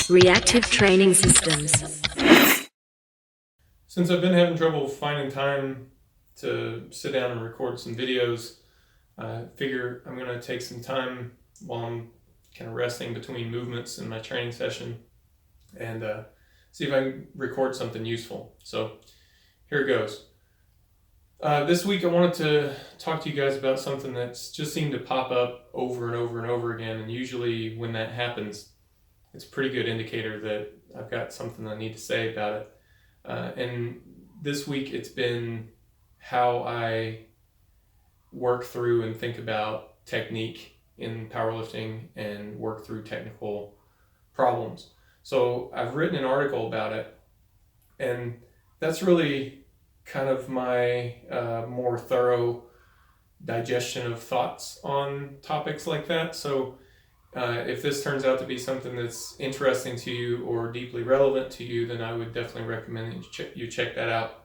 Reactive training systems. Since I've been having trouble finding time to sit down and record some videos, I figure I'm going to take some time while I'm kind of resting between movements in my training session and see if I can record something useful. So here it goes. This week I wanted to talk to you guys about something that's just seemed to pop up over and over and over again, and usually when that happens, it's a pretty good indicator that I've got something I need to say about it. And this week it's been how I work through and think about technique in powerlifting and work through technical problems. So I've written an article about it, and that's really kind of my more thorough digestion of thoughts on topics like that. So if this turns out to be something that's interesting to you or deeply relevant to you, then I would definitely recommend that you check that out.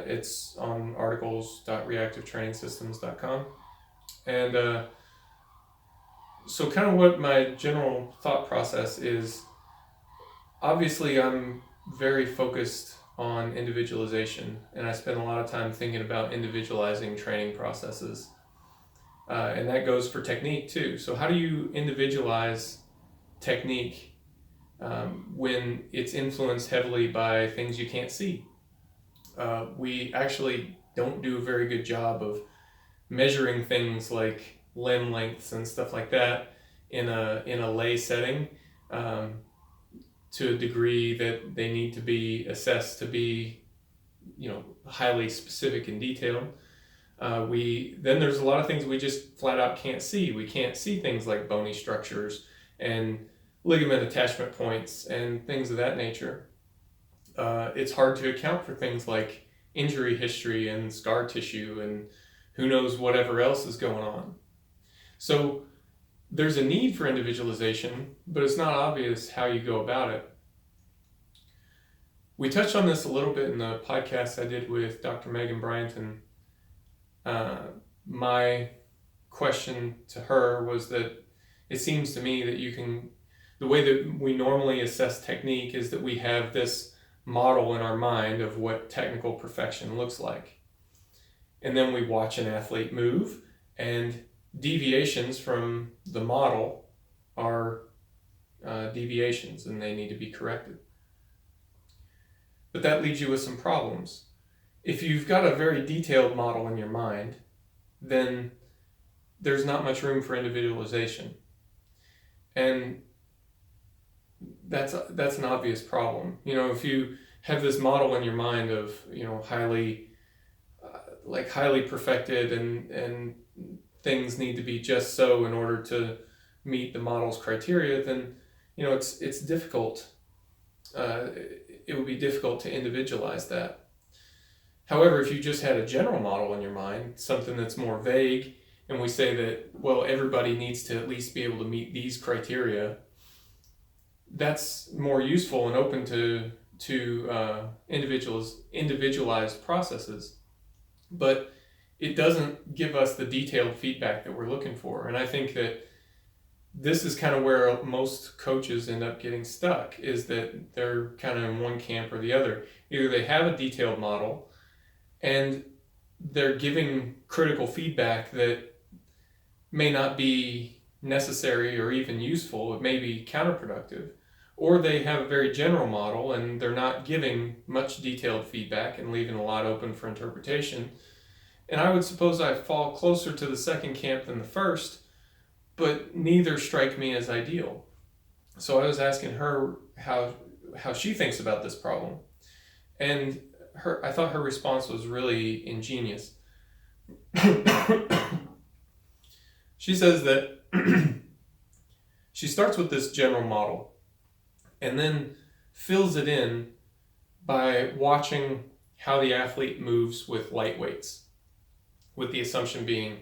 It's on articles.reactivetrainingsystems.com. And so kind of what my general thought process is, obviously I'm very focused on individualization, and I spend a lot of time thinking about individualizing training processes. And that goes for technique too. So how do you individualize technique when it's influenced heavily by things you can't see? We actually don't do a very good job of measuring things like limb lengths and stuff like that in a lay setting to a degree that they need to be assessed to be, highly specific and detailed. Then there's a lot of things we just flat out can't see. We can't see things like bony structures and ligament attachment points and things of that nature. It's hard to account for things like injury history and scar tissue and who knows whatever else is going on. So there's a need for individualization, but it's not obvious how you go about it. We touched on this a little bit in the podcast I did with Dr. Megan Bryanton. My question to her was that it seems to me that the way that we normally assess technique is that we have this model in our mind of what technical perfection looks like. And then we watch an athlete move, and deviations from the model are deviations, and they need to be corrected. But that leaves you with some problems. If you've got a very detailed model in your mind, then there's not much room for individualization. And that's an obvious problem. If you have this model in your mind of, highly perfected and things need to be just so in order to meet the model's criteria, then, it's difficult. It would be difficult to individualize that. However, if you just had a general model in your mind, something that's more vague, and we say that, well, everybody needs to at least be able to meet these criteria, that's more useful and open to individualized processes. But it doesn't give us the detailed feedback that we're looking for. And I think that this is kind of where most coaches end up getting stuck, is that they're kind of in one camp or the other. Either they have a detailed model and they're giving critical feedback that may not be necessary or even useful, it may be counterproductive, or they have a very general model and they're not giving much detailed feedback and leaving a lot open for interpretation. And I would suppose I fall closer to the second camp than the first, but neither strike me as ideal. So I was asking her how she thinks about this problem. And I thought her response was really ingenious. She says that she starts with this general model and then fills it in by watching how the athlete moves with light weights, with the assumption being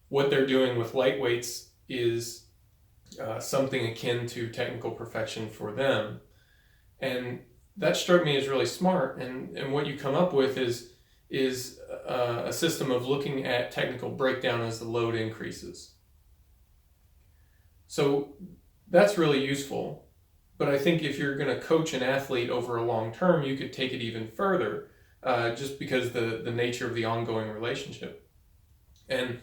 what they're doing with light weights is something akin to technical perfection for them. And that struck me as really smart. And what you come up with is a system of looking at technical breakdown as the load increases. So that's really useful. But I think if you're going to coach an athlete over a long term, you could take it even further, just because the nature of the ongoing relationship. And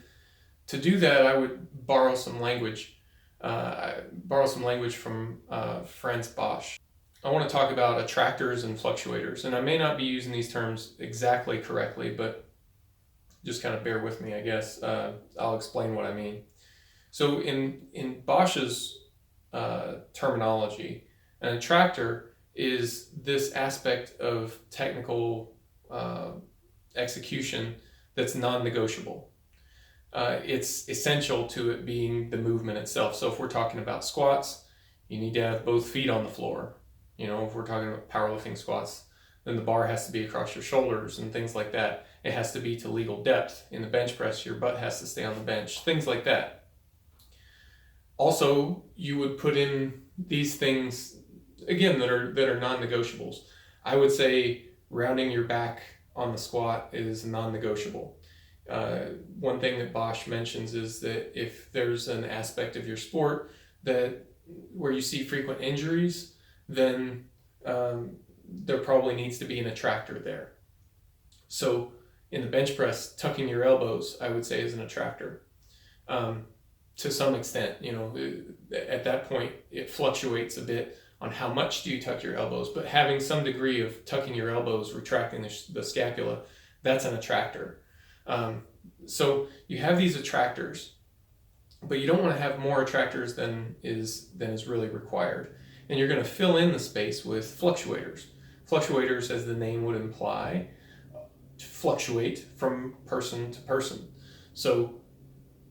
to do that, I would borrow some language. From Franz Bosch. I want to talk about attractors and fluctuators, and I may not be using these terms exactly correctly, but just kind of bear with me, I guess. I'll explain what I mean. So in Bosch's terminology, an attractor is this aspect of technical execution that's non-negotiable. It's essential to it being the movement itself. So if we're talking about squats, you need to have both feet on the floor. If we're talking about powerlifting squats, then the bar has to be across your shoulders and things like that. It has to be to legal depth. In the bench press, your butt has to stay on the bench, things like that. Also, you would put in these things, again, that are non-negotiables. I would say rounding your back on the squat is non-negotiable. One thing that Bosch mentions is that if there's an aspect of your sport where you see frequent injuries, then there probably needs to be an attractor there. So in the bench press, tucking your elbows, I would say, is an attractor. To some extent, at that point, it fluctuates a bit on how much do you tuck your elbows, but having some degree of tucking your elbows, retracting the scapula, that's an attractor. So you have these attractors, but you don't want to have more attractors than is really required. And you're going to fill in the space with fluctuators. Fluctuators, as the name would imply, fluctuate from person to person. So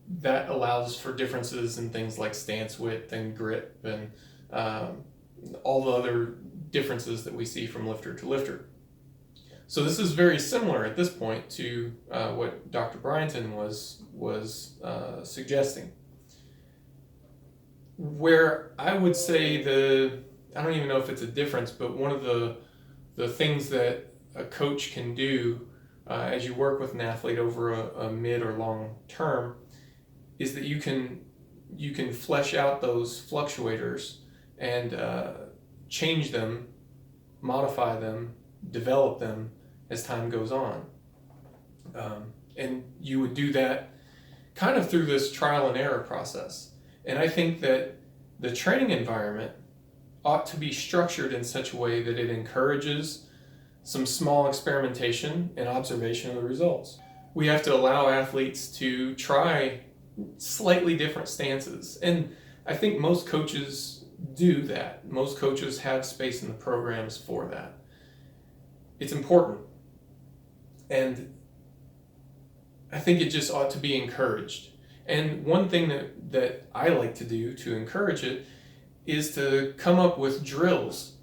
that allows for differences in things like stance width and grip and all the other differences that we see from lifter to lifter. So this is very similar at this point to what Dr. Bryanton was suggesting. Where I would say I don't even know if it's a difference, but one of the things that a coach can do as you work with an athlete over a mid or long term is that you can flesh out those fluctuators and change them, modify them, develop them as time goes on. And you would do that kind of through this trial and error process. And I think that the training environment ought to be structured in such a way that it encourages some small experimentation and observation of the results. We have to allow athletes to try slightly different stances. And I think most coaches do that. Most coaches have space in the programs for that. It's important. And I think it just ought to be encouraged. And one thing that I like to do to encourage it is to come up with drills,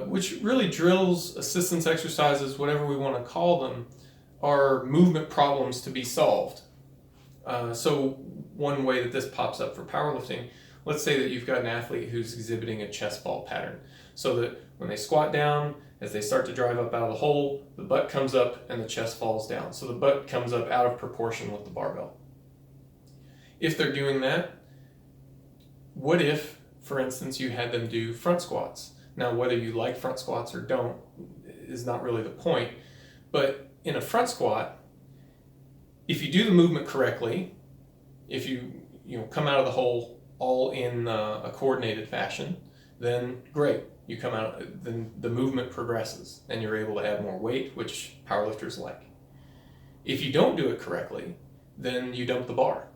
which really drills, assistance exercises, whatever we want to call them, are movement problems to be solved. So one way that this pops up for powerlifting, let's say that you've got an athlete who's exhibiting a chest fall pattern, so that when they squat down, as they start to drive up out of the hole, the butt comes up and the chest falls down. So the butt comes up out of proportion with the barbell. If they're doing that, what if, for instance, you had them do front squats? Now, whether you like front squats or don't is not really the point, but in a front squat, if you do the movement correctly, if you come out of the hole all in a coordinated fashion, then great. You come out, then the movement progresses, and you're able to add more weight, which powerlifters like. If you don't do it correctly, then you dump the bar.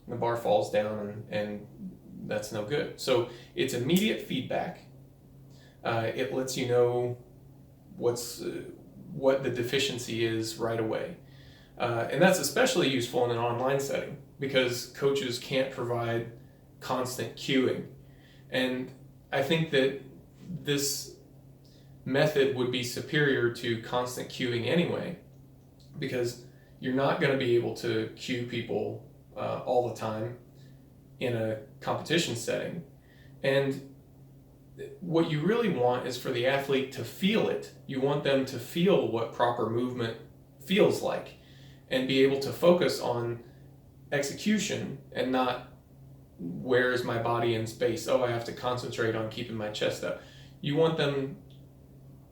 The bar falls down, and that's no good. So it's immediate feedback. It lets you know what the deficiency is right away. And that's especially useful in an online setting because coaches can't provide constant cueing. And I think that this method would be superior to constant cueing anyway, because you're not going to be able to cue people all the time in a competition setting. And what you really want is for the athlete to feel it. You want them to feel what proper movement feels like and be able to focus on execution and not where is my body in space? Oh, I have to concentrate on keeping my chest up. You want them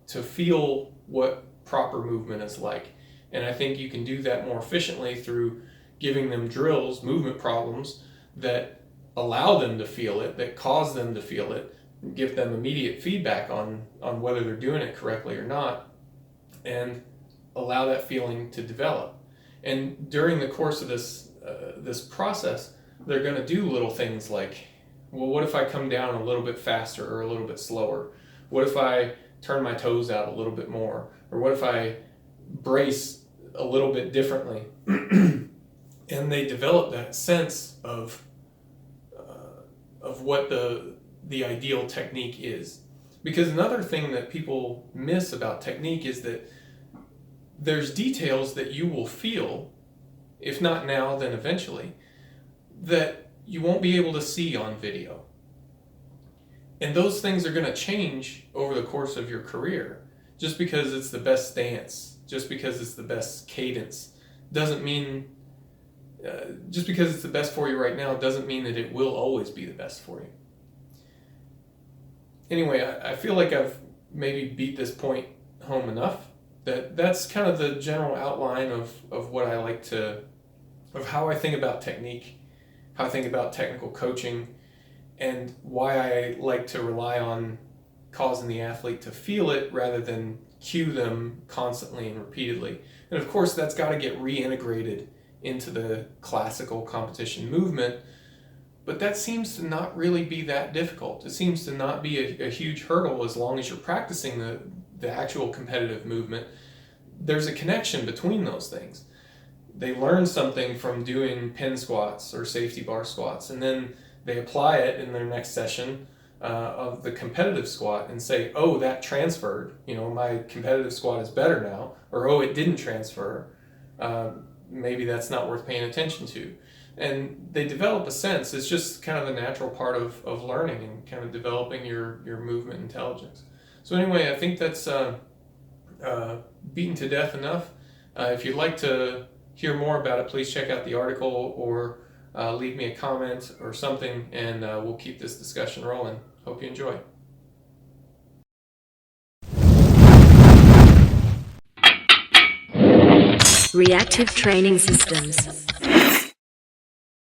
to feel what proper movement is like. And I think you can do that more efficiently through giving them drills, movement problems that allow them to feel it, that cause them to feel it, give them immediate feedback on whether they're doing it correctly or not, and allow that feeling to develop. And during the course of this process, they're going to do little things like, well, what if I come down a little bit faster or a little bit slower? What if I turn my toes out a little bit more? Or what if I brace a little bit differently? And they develop that sense of what the ideal technique is. Because another thing that people miss about technique is that there's details that you will feel, if not now, then eventually, that you won't be able to see on video. And those things are going to change over the course of your career. Just because it's the best stance, just because it's the best cadence, doesn't mean, just because it's the best for you right now, doesn't mean that it will always be the best for you. Anyway, I feel like I've maybe beat this point home enough. That's kind of the general outline of what I like to, of how I think about technique, how I think about technical coaching, and why I like to rely on causing the athlete to feel it rather than cue them constantly and repeatedly. And of course, that's got to get reintegrated into the classical competition movement, but that seems to not really be that difficult. It seems to not be a huge hurdle as long as you're practicing the actual competitive movement. There's a connection between those things. They learn something from doing pin squats or safety bar squats, and then they apply it in their next session of the competitive squat and say, oh, that transferred. My competitive squat is better now. Or, oh, it didn't transfer. Maybe that's not worth paying attention to. And they develop a sense. It's just kind of a natural part of learning and kind of developing your movement intelligence. So anyway, I think that's beaten to death enough. If you'd like to hear more about it, please check out the article or leave me a comment or something, and we'll keep this discussion rolling. Hope you enjoy. Reactive Training Systems.